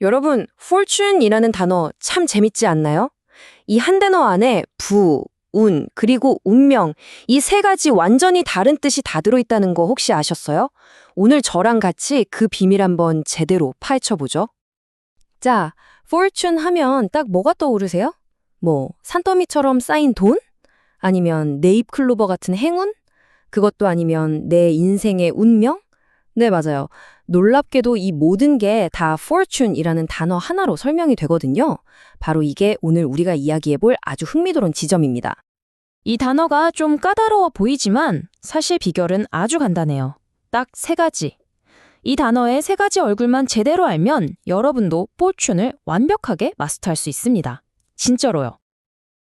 여러분, fortune이라는 단어 참 재밌지 않나요? 이 한 단어 안에 부, 운, 그리고 운명, 이 세 가지 완전히 다른 뜻이 다 들어있다는 거 혹시 아셨어요? 오늘 저랑 같이 그 비밀 한번 제대로 파헤쳐보죠. 자, fortune 하면 딱 뭐가 떠오르세요? 뭐, 산더미처럼 쌓인 돈? 아니면 네잎클로버 같은 행운? 그것도 아니면 내 인생의 운명? 네, 맞아요. 놀랍게도 이 모든 게 다 fortune이라는 단어 하나로 설명이 되거든요. 바로 이게 오늘 우리가 이야기해볼 아주 흥미로운 지점입니다. 이 단어가 좀 까다로워 보이지만 사실 비결은 아주 간단해요. 딱 세 가지. 이 단어의 세 가지 얼굴만 제대로 알면 여러분도 포춘을 완벽하게 마스터할 수 있습니다. 진짜로요.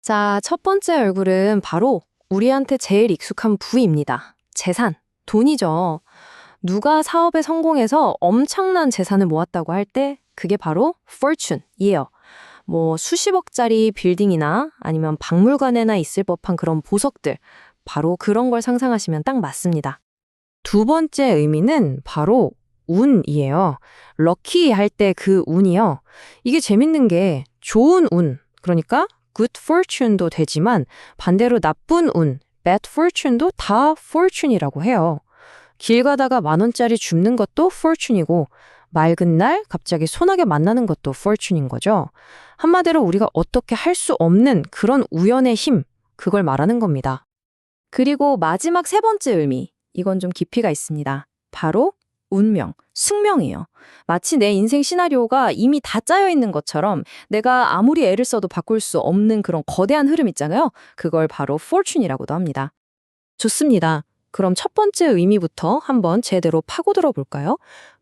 자, 첫 번째 얼굴은 바로 우리한테 제일 익숙한 부입니다. 재산, 돈이죠. 누가 사업에 성공해서 엄청난 재산을 모았다고 할 때 그게 바로 fortune이에요. 뭐 수십억짜리 빌딩이나 아니면 박물관에나 있을 법한 그런 보석들, 바로 그런 걸 상상하시면 딱 맞습니다. 두 번째 의미는 바로 운이에요. 럭키 할 때 그 운이요. 이게 재밌는 게 좋은 운, 그러니까 good fortune도 되지만 반대로 나쁜 운, bad fortune도 다 fortune이라고 해요. 길 가다가 10,000원짜리 줍는 것도 fortune이고 맑은 날 갑자기 소나게 만나는 것도 fortune인 거죠. 한마디로 우리가 어떻게 할 수 없는 그런 우연의 힘, 그걸 말하는 겁니다. 그리고 마지막 세 번째 의미, 이건 좀 깊이가 있습니다. 바로 운명, 숙명이에요. 마치 내 인생 시나리오가 이미 다 짜여 있는 것처럼 내가 아무리 애를 써도 바꿀 수 없는 그런 거대한 흐름 있잖아요. 그걸 바로 fortune이라고도 합니다. 좋습니다. 그럼 첫 번째 의미부터 한번 제대로 파고들어 볼까요?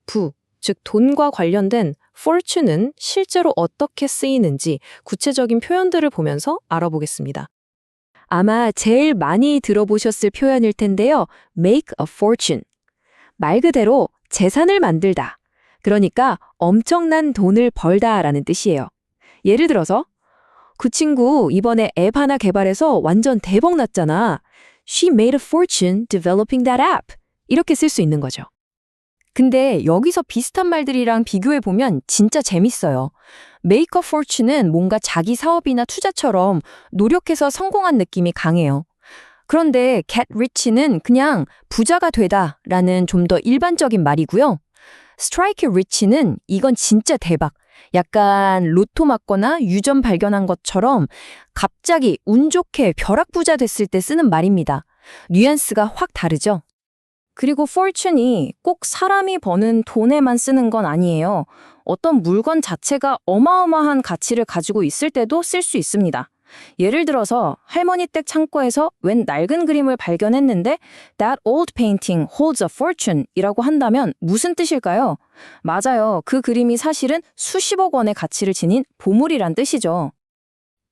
부, 즉 돈과 관련된 fortune은 실제로 어떻게 쓰이는지 구체적인 표현들을 보면서 알아보겠습니다. 아마 제일 많이 들어보셨을 표현일 텐데요. make a fortune. 말 그대로 재산을 만들다. 그러니까 엄청난 돈을 벌다라는 뜻이에요. 예를 들어서 그 친구 이번에 앱 하나 개발해서 완전 대박 났잖아. She made a fortune developing that app. 이렇게 쓸 수 있는 거죠. 근데 여기서 비슷한 말들이랑 비교해보면 진짜 재밌어요. make a fortune은 뭔가 자기 사업이나 투자처럼 노력해서 성공한 느낌이 강해요. 그런데 get rich는 그냥 부자가 되다라는 좀 더 일반적인 말이고요. strike rich는 이건 진짜 대박. 약간 로또 맞거나 유전 발견한 것처럼 갑자기 운 좋게 벼락부자 됐을 때 쓰는 말입니다. 뉘앙스가 확 다르죠? 그리고 fortune이 꼭 사람이 버는 돈에만 쓰는 건 아니에요. 어떤 물건 자체가 어마어마한 가치를 가지고 있을 때도 쓸 수 있습니다. 예를 들어서 할머니 댁 창고에서 웬 낡은 그림을 발견했는데 That old painting holds a fortune 이라고 한다면 무슨 뜻일까요? 맞아요. 그 그림이 사실은 수십억 원의 가치를 지닌 보물이란 뜻이죠.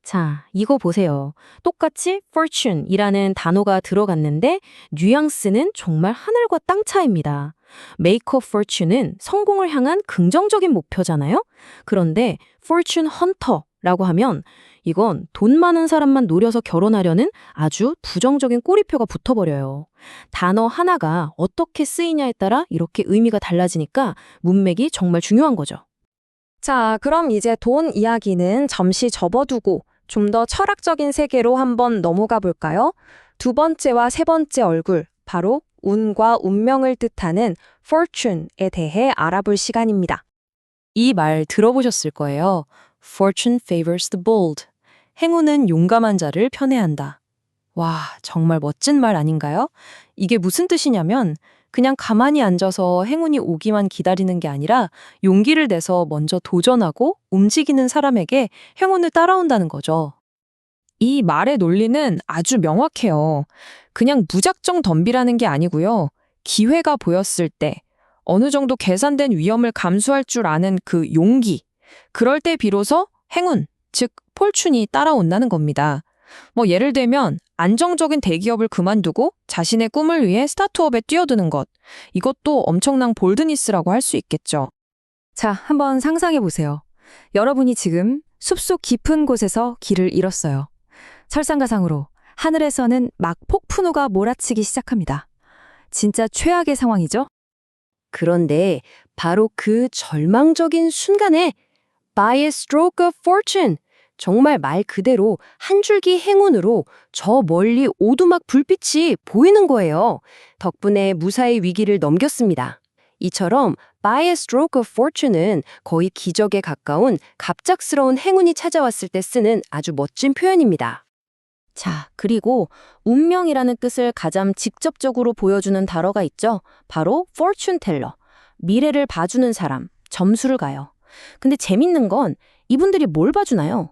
자, 이거 보세요. 똑같이 fortune이라는 단어가 들어갔는데 뉘앙스는 정말 하늘과 땅 차이입니다. make a fortune은 성공을 향한 긍정적인 목표잖아요. 그런데 fortune hunter라고 하면 이건 돈 많은 사람만 노려서 결혼하려는 아주 부정적인 꼬리표가 붙어버려요. 단어 하나가 어떻게 쓰이냐에 따라 이렇게 의미가 달라지니까 문맥이 정말 중요한 거죠. 자, 그럼 이제 돈 이야기는 잠시 접어두고 좀 더 철학적인 세계로 한번 넘어가 볼까요? 두 번째와 세 번째 얼굴, 바로 운과 운명을 뜻하는 fortune에 대해 알아볼 시간입니다. 이 말 들어보셨을 거예요. Fortune favors the bold. 행운은 용감한 자를 편애한다. 와, 정말 멋진 말 아닌가요? 이게 무슨 뜻이냐면 그냥 가만히 앉아서 행운이 오기만 기다리는 게 아니라 용기를 내서 먼저 도전하고 움직이는 사람에게 행운을 따라온다는 거죠. 이 말의 논리는 아주 명확해요. 그냥 무작정 덤비라는 게 아니고요. 기회가 보였을 때 어느 정도 계산된 위험을 감수할 줄 아는 그 용기. 그럴 때 비로소 행운, 즉 폴춘이 따라온다는 겁니다. 뭐 예를 들면 안정적인 대기업을 그만두고 자신의 꿈을 위해 스타트업에 뛰어드는 것. 이것도 엄청난 볼드니스라고 할 수 있겠죠. 자, 한번 상상해 보세요. 여러분이 지금 숲속 깊은 곳에서 길을 잃었어요. 설상가상으로 하늘에서는 막 폭풍우가 몰아치기 시작합니다. 진짜 최악의 상황이죠? 그런데 바로 그 절망적인 순간에 by a stroke of fortune. 정말 말 그대로 한 줄기 행운으로 저 멀리 오두막 불빛이 보이는 거예요. 덕분에 무사히 위기를 넘겼습니다. 이처럼 by a stroke of fortune은 거의 기적에 가까운 갑작스러운 행운이 찾아왔을 때 쓰는 아주 멋진 표현입니다. 자, 그리고 운명이라는 뜻을 가장 직접적으로 보여주는 단어가 있죠. 바로 fortune teller. 미래를 봐주는 사람, 점수를 가요. 근데 재밌는 건 이분들이 뭘 봐주나요?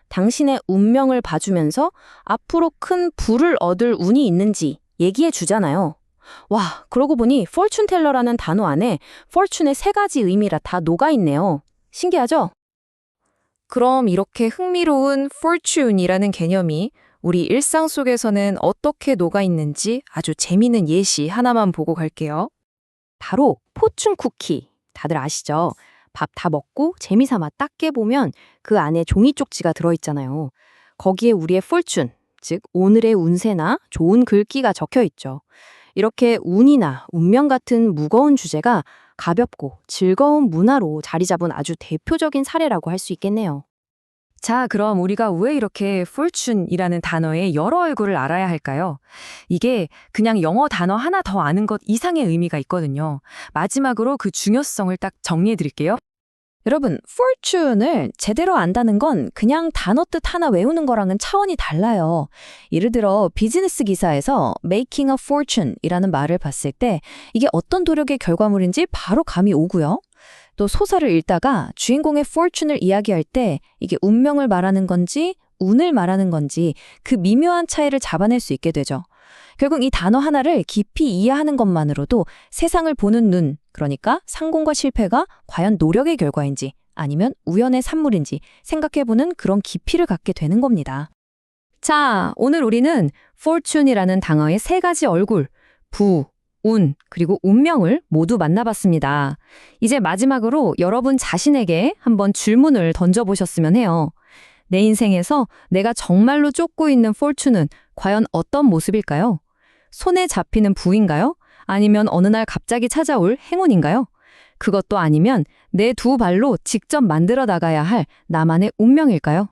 당신의 운명을 봐주면서 앞으로 큰 부를 얻을 운이 있는지 얘기해 주잖아요. 와, 그러고 보니 fortune teller라는 단어 안에 fortune의 3가지 의미라 다 녹아있네요. 신기하죠? 그럼 이렇게 흥미로운 fortune이라는 개념이 우리 일상 속에서는 어떻게 녹아있는지 아주 재미있는 예시 하나만 보고 갈게요. 바로 포춘 쿠키. 다들 아시죠? 밥 다 먹고 재미삼아 딱 깨보면 그 안에 종이 쪽지가 들어있잖아요. 거기에 우리의 fortune, 즉 오늘의 운세나 좋은 글귀가 적혀 있죠. 이렇게 운이나 운명 같은 무거운 주제가 가볍고 즐거운 문화로 자리 잡은 아주 대표적인 사례라고 할 수 있겠네요. 자, 그럼 우리가 왜 이렇게 fortune이라는 단어의 여러 얼굴을 알아야 할까요? 이게 그냥 영어 단어 하나 더 아는 것 이상의 의미가 있거든요. 마지막으로 그 중요성을 딱 정리해 드릴게요. 여러분, fortune을 제대로 안다는 건 그냥 단어 뜻 하나 외우는 거랑은 차원이 달라요. 예를 들어 비즈니스 기사에서 making a fortune이라는 말을 봤을 때 이게 어떤 노력의 결과물인지 바로 감이 오고요. 또 소설을 읽다가 주인공의 fortune을 이야기할 때 이게 운명을 말하는 건지 운을 말하는 건지 그 미묘한 차이를 잡아낼 수 있게 되죠. 결국 이 단어 하나를 깊이 이해하는 것만으로도 세상을 보는 눈, 그러니까 성공과 실패가 과연 노력의 결과인지 아니면 우연의 산물인지 생각해보는 그런 깊이를 갖게 되는 겁니다. 자, 오늘 우리는 fortune이라는 단어의 3가지 얼굴, 부, 운, 그리고 운명을 모두 만나봤습니다. 이제 마지막으로 여러분 자신에게 한번 질문을 던져보셨으면 해요. 내 인생에서 내가 정말로 쫓고 있는 fortune은 과연 어떤 모습일까요? 손에 잡히는 부인가요? 아니면 어느 날 갑자기 찾아올 행운인가요? 그것도 아니면 내 2발로 직접 만들어 나가야 할 나만의 운명일까요?